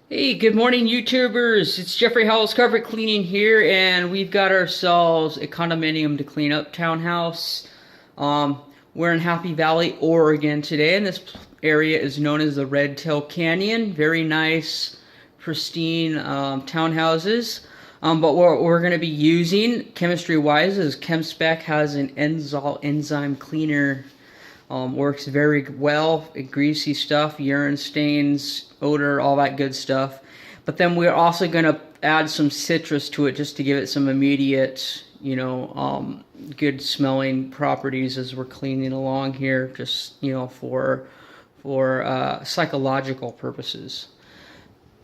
Hey, good morning, YouTubers. It's Geoffrey Howells Carpet Cleaning here, and we've got ourselves a condominium to clean up, townhouse. We're in Happy Valley, Oregon today, and this area is known as the Red Tail Canyon. Very nice, pristine townhouses. But what we're going to be using, chemistry-wise, is ChemSpec has an enzyme cleaner. Works very well. Greasy stuff, urine stains, odor, all that good stuff. But then we're also going to add some citrus to it just to give it some immediate, good smelling properties as we're cleaning along here, just, for psychological purposes.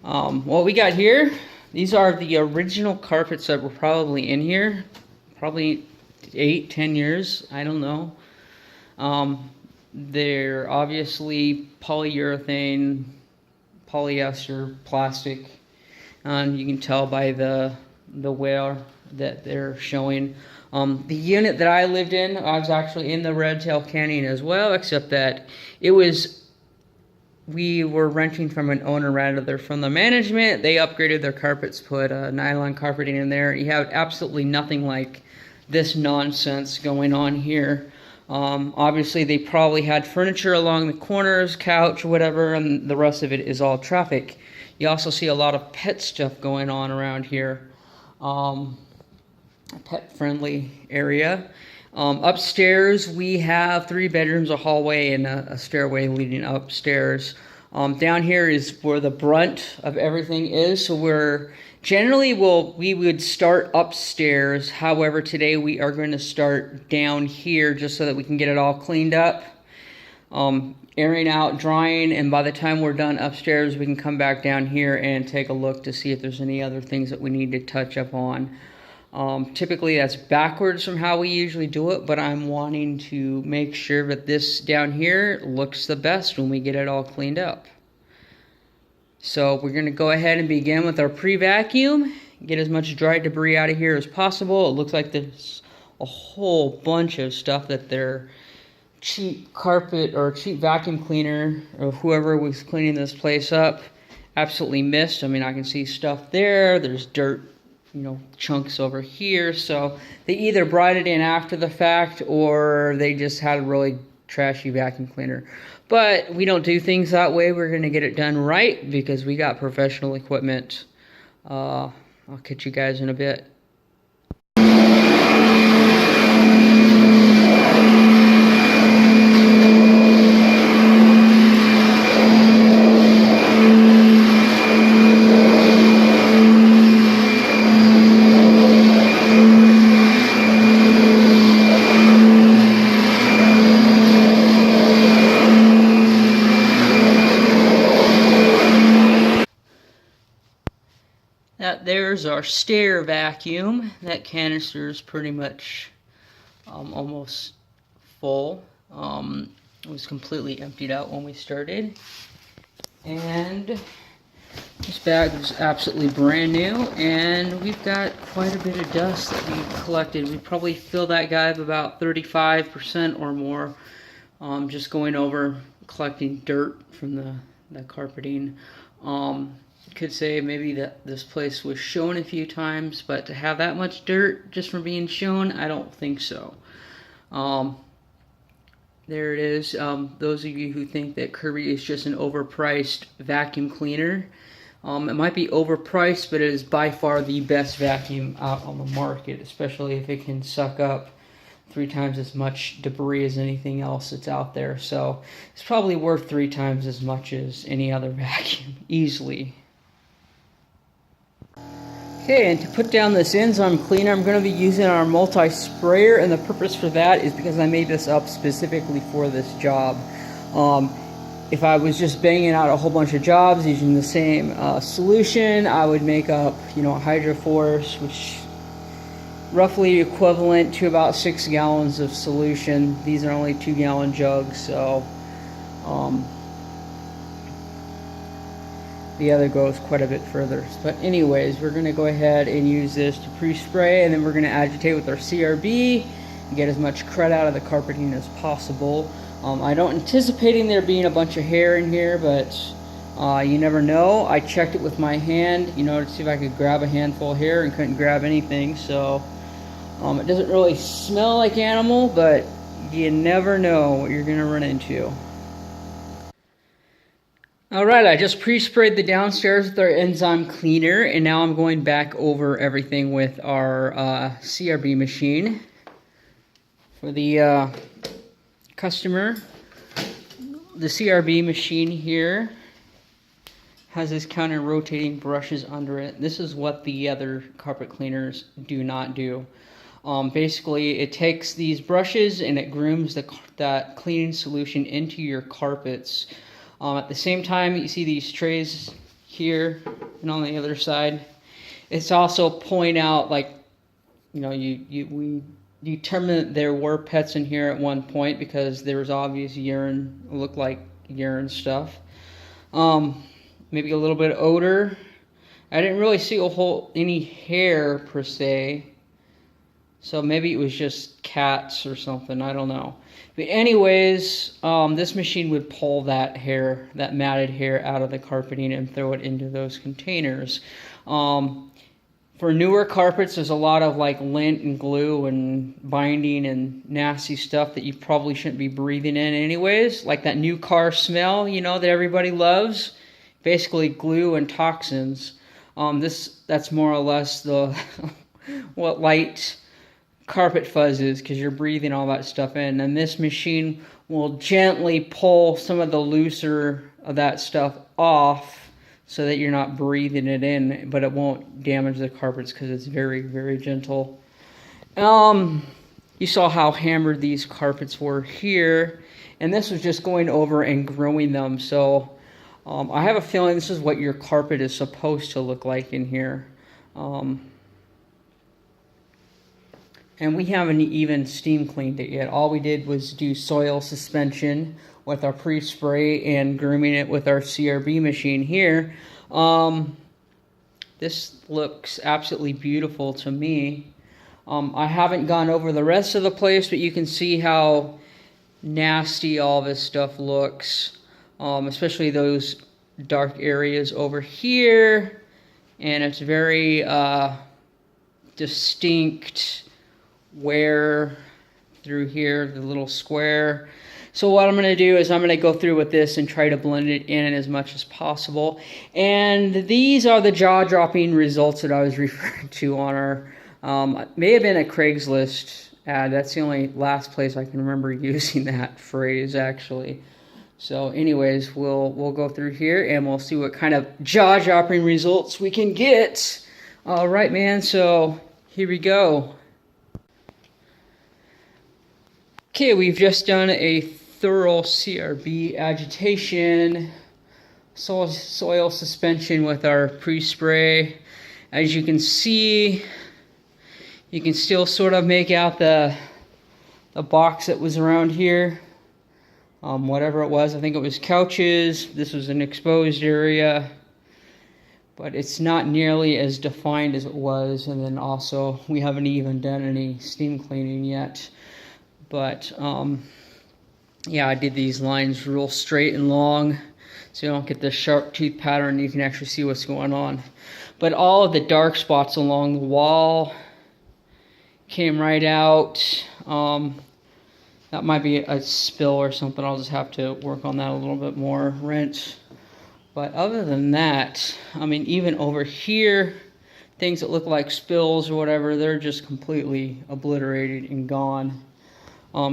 What we got here, these are the original carpets that were probably in here, probably 8-10 years, I don't know. They're obviously polyurethane, polyester, plastic, and you can tell by the wear that they're showing. The unit that I lived in, I was actually in the Red Tail Canyon as well, except that we were renting from an owner rather than from the management. They upgraded their carpets, put nylon carpeting in there. You have absolutely nothing like this nonsense going on here. Obviously, they probably had furniture along the corners, couch, whatever, and the rest of it is all traffic. You also see a lot of pet stuff going on around here. Pet-friendly area. Upstairs, we have 3 bedrooms, a hallway, and a stairway leading upstairs. Down here is where the brunt of everything is, so we would start upstairs. However, today we are going to start down here just so that we can get it all cleaned up, airing out, drying, and by the time we're done upstairs, we can come back down here and take a look to see if there's any other things that we need to touch up on. Typically that's backwards from how we usually do it, but I'm wanting to make sure that this down here looks the best when we get it all cleaned up. So we're going to go ahead and begin with our pre-vacuum, get as much dry debris out of here as possible. It looks like there's a whole bunch of stuff that their cheap carpet or cheap vacuum cleaner or whoever was cleaning this place up absolutely missed. I mean, I can see stuff there. There's dirt, chunks over here. So they either brought it in after the fact or they just had a really trashy vacuum cleaner. But we don't do things that way. We're going to get it done right because we got professional equipment. I'll catch you guys in a bit. There's our stair vacuum. That canister is pretty much almost full. It was completely emptied out when we started. And this bag was absolutely brand new. And we've got quite a bit of dust that we collected. We probably filled that guy up about 35% or more. Just going over, collecting dirt from the carpeting. Could say maybe that this place was shown a few times, but to have that much dirt just from being shown, I don't think so. There it is. Those of you who think that Kirby is just an overpriced vacuum cleaner, it might be overpriced, but it is by far the best vacuum out on the market, especially if it can suck up 3 times as much debris as anything else that's out there. So it's probably worth 3 times as much as any other vacuum, easily. Okay, and to put down this enzyme cleaner, I'm going to be using our multi-sprayer, and the purpose for that is because I made this up specifically for this job. If I was just banging out a whole bunch of jobs using the same solution, I would make up, Hydroforce, which roughly equivalent to about 6 gallons of solution. These are only 2-gallon jugs, so the other goes quite a bit further. But anyways, we're going to go ahead and use this to pre-spray, and then we're going to agitate with our CRB and get as much crud out of the carpeting as possible. I don't anticipating there being a bunch of hair in here, but You never know. I checked it with my hand, you know, to see if I could grab a handful here, and couldn't grab anything. So it doesn't really smell like animal, but you never know what you're gonna run into. Alright, I just pre-sprayed the downstairs with our enzyme cleaner, and now I'm going back over everything with our CRB machine. For the customer, the CRB machine here has this counter rotating brushes under it. This is what the other carpet cleaners do not do. Basically, it takes these brushes and it grooms that cleaning solution into your carpets. At the same time, you see these trays here and on the other side. It's also pulling out, like, you know, we determined that there were pets in here at one point because there was obvious urine, looked like urine stuff. Maybe a little bit of odor. I didn't really see any hair per se. So maybe it was just cats or something, I don't know. But anyways, this machine would pull that hair, that matted hair, out of the carpeting and throw it into those containers. For newer carpets, there's a lot of like lint and glue and binding and nasty stuff that you probably shouldn't be breathing in anyways. Like that new car smell, you know, that everybody loves. Basically glue and toxins. That's more or less the what light carpet fuzz is, because you're breathing all that stuff in. And this machine will gently pull some of the looser of that stuff off so that you're not breathing it in, but it won't damage the carpets because it's very, very gentle. You saw how hammered these carpets were here, and this was just going over and growing them. So I have a feeling this is what your carpet is supposed to look like in here. And we haven't even steam cleaned it yet. All we did was do soil suspension with our pre-spray and grooming it with our CRB machine here. This looks absolutely beautiful to me. I haven't gone over the rest of the place, but you can see how nasty all this stuff looks. Especially those dark areas over here. And it's very distinct wear through here, the little square. So what I'm going to do is I'm going to go through with this and try to blend it in as much as possible. And these are the jaw-dropping results that I was referring to on our, may have been a Craigslist ad. That's the only last place I can remember using that phrase, actually. So anyways, we'll go through here and we'll see what kind of jaw-dropping results we can get. All right, man, so here we go. Okay, we've just done a thorough CRB agitation, soil suspension with our pre-spray. As you can see, you can still sort of make out the box that was around here. Whatever it was, I think it was couches. This was an exposed area, but it's not nearly as defined as it was. And then also, we haven't even done any steam cleaning yet. But, yeah, I did these lines real straight and long, so you don't get the sharp tooth pattern. You can actually see what's going on. But all of the dark spots along the wall came right out. That might be a spill or something. I'll just have to work on that a little bit more, rinse. But other than that, I mean, even over here, things that look like spills or whatever, they're just completely obliterated and gone.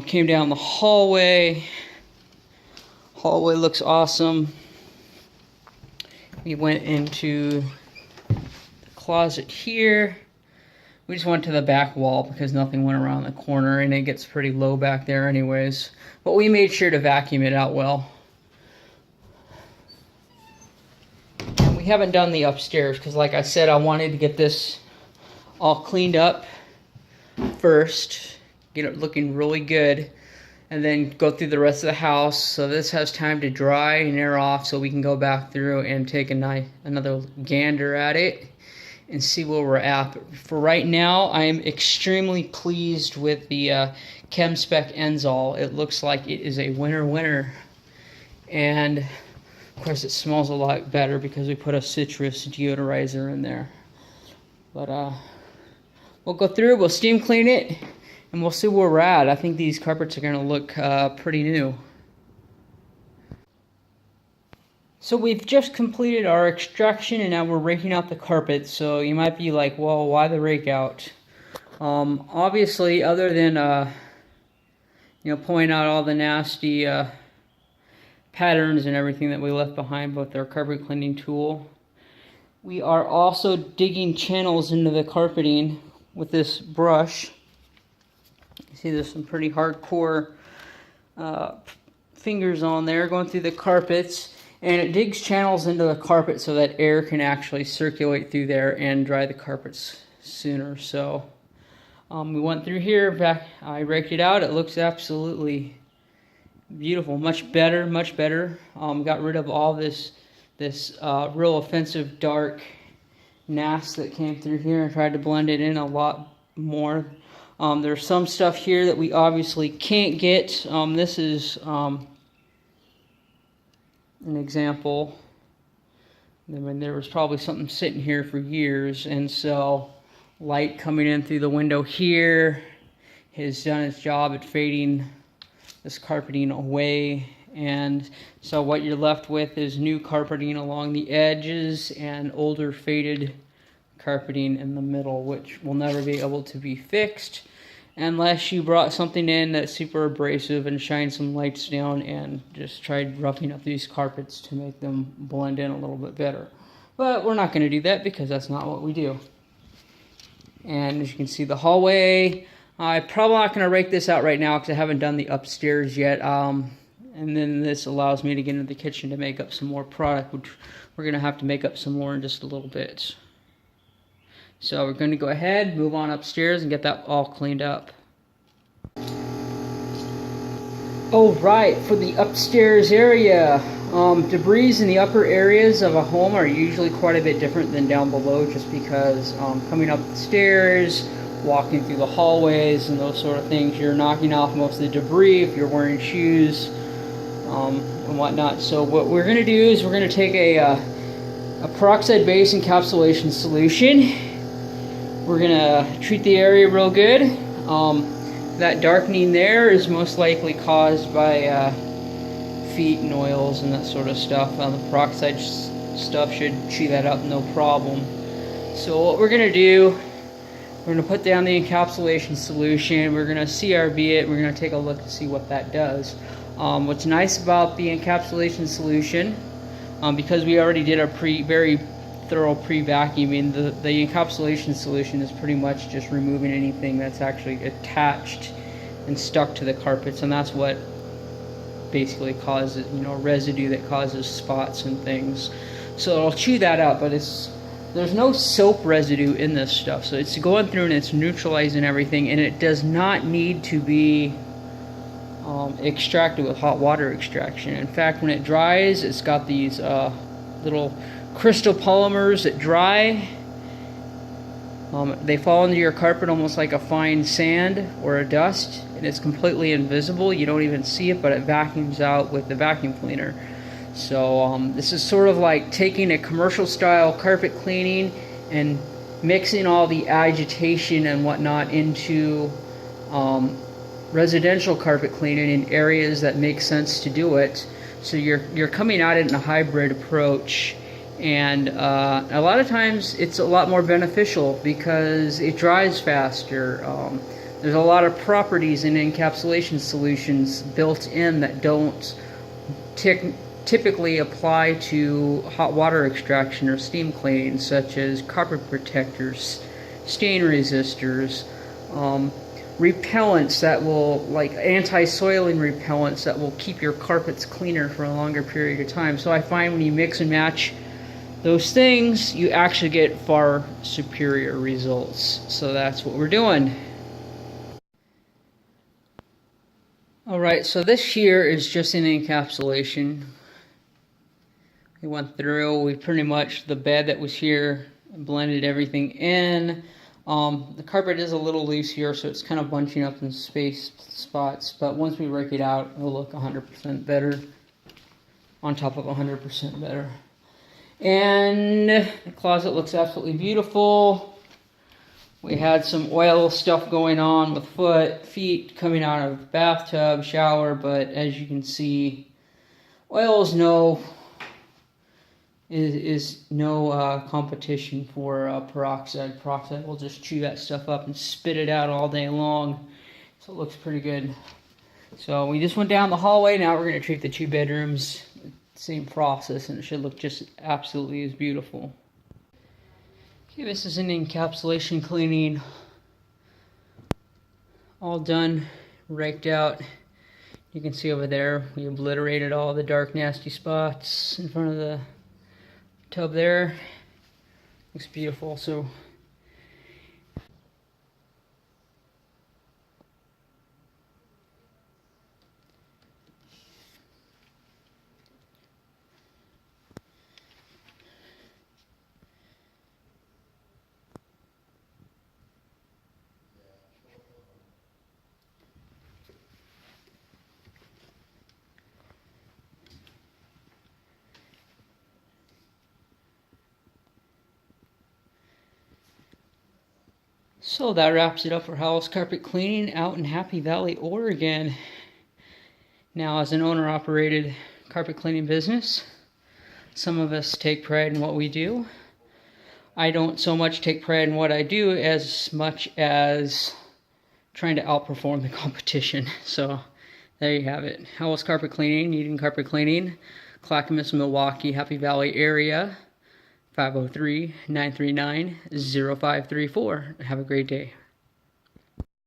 Came down the hallway. Hallway looks awesome. We went into the closet here. We just went to the back wall because nothing went around the corner, and it gets pretty low back there anyways. But we made sure to vacuum it out well. And we haven't done the upstairs because, like I said, I wanted to get this all cleaned up first. Get it looking really good, and then go through the rest of the house. So this has time to dry and air off, so we can go back through and take another gander at it and see where we're at. But for right now, I am extremely pleased with the ChemSpec Enzol. It looks like it is a winner, and Of course, it smells a lot better because we put a citrus deodorizer in there. But we'll go through, we'll steam clean it, and we'll see where we're at. I think these carpets are going to look pretty new. So we've just completed our extraction, and now we're raking out the carpet. So you might be like, well, why the rake out? Obviously, other than pulling out all the nasty patterns and everything that we left behind with our carpet cleaning tool, we are also digging channels into the carpeting with this brush. You see there's some pretty hardcore fingers on there going through the carpets, and it digs channels into the carpet so that air can actually circulate through there and dry the carpets sooner. So we went through here, I raked it out. It looks absolutely beautiful, much better, much better. Got rid of all this real offensive dark nast that came through here and tried to blend it in a lot more. There's some stuff here that we obviously can't get. This is an example. I mean, there was probably something sitting here for years, and so light coming in through the window here has done its job at fading this carpeting away, and so what you're left with is new carpeting along the edges and older faded carpeting in the middle, which will never be able to be fixed unless you brought something in that's super abrasive and shined some lights down and just tried roughing up these carpets to make them blend in a little bit better. But we're not going to do that because that's not what we do. And as you can see, the hallway, I'm probably not going to rake this out right now because I haven't done the upstairs yet. And then this allows me to get into the kitchen to make up some more product, which we're going to have to make up some more in just a little bit. So we're going to go ahead, move on upstairs, and get that all cleaned up. Oh, right, for the upstairs area. Debris in the upper areas of a home are usually quite a bit different than down below, just because coming up the stairs, walking through the hallways and those sort of things, you're knocking off most of the debris if you're wearing shoes and whatnot. So what we're going to do is we're going to take a peroxide base encapsulation solution. We're going to treat the area real good. That darkening there is most likely caused by feet and oils and that sort of stuff. The peroxide stuff should chew that up no problem. So what we're going to do, we're going to put down the encapsulation solution, we're going to CRB it, we're going to take a look to see what that does. What's nice about the encapsulation solution, because we already did a very thorough pre-vacuuming, the encapsulation solution is pretty much just removing anything that's actually attached and stuck to the carpets, and that's what basically causes, residue that causes spots and things. So it'll chew that out, but there's no soap residue in this stuff, so it's going through and it's neutralizing everything, and it does not need to be extracted with hot water extraction. In fact, when it dries, it's got these little crystal polymers that dry. They fall into your carpet almost like a fine sand or a dust, and it's completely invisible. You don't even see it, but it vacuums out with the vacuum cleaner. So this is sort of like taking a commercial style carpet cleaning and mixing all the agitation and whatnot into residential carpet cleaning in areas that make sense to do it. So you're coming at it in a hybrid approach, and a lot of times it's a lot more beneficial because it dries faster. There's a lot of properties in encapsulation solutions built in that don't typically apply to hot water extraction or steam cleaning, such as carpet protectors, stain resistors, repellents that will, like anti-soiling repellents that will keep your carpets cleaner for a longer period of time. So I find when you mix and match those things, you actually get far superior results. So that's what we're doing. Alright, so this here is just an encapsulation. We went through, we pretty much, the bed that was here, blended everything in. The carpet is a little loose here, so it's kind of bunching up in space spots, but once we rake it out, it'll look 100% better. on top of 100% better. And the closet looks absolutely beautiful. We had some oil stuff going on with feet coming out of bathtub, shower, but as you can see, oil is no competition for peroxide. Peroxide will just chew that stuff up and spit it out all day long. So it looks pretty good. So we just went down the hallway. Now we're going to treat the 2 bedrooms. Same process, and it should look just absolutely as beautiful. Okay, this is an encapsulation cleaning. All done, raked out. You can see over there, we obliterated all the dark, nasty spots in front of the tub there. Looks beautiful. So that wraps it up for Howells Carpet Cleaning out in Happy Valley, Oregon. Now, as an owner-operated carpet cleaning business, some of us take pride in what we do. I don't so much take pride in what I do as much as trying to outperform the competition. So there you have it. Howells Carpet Cleaning, needing carpet cleaning, Clackamas, Milwaukie, Happy Valley area. 503-939-0534. Have a great day.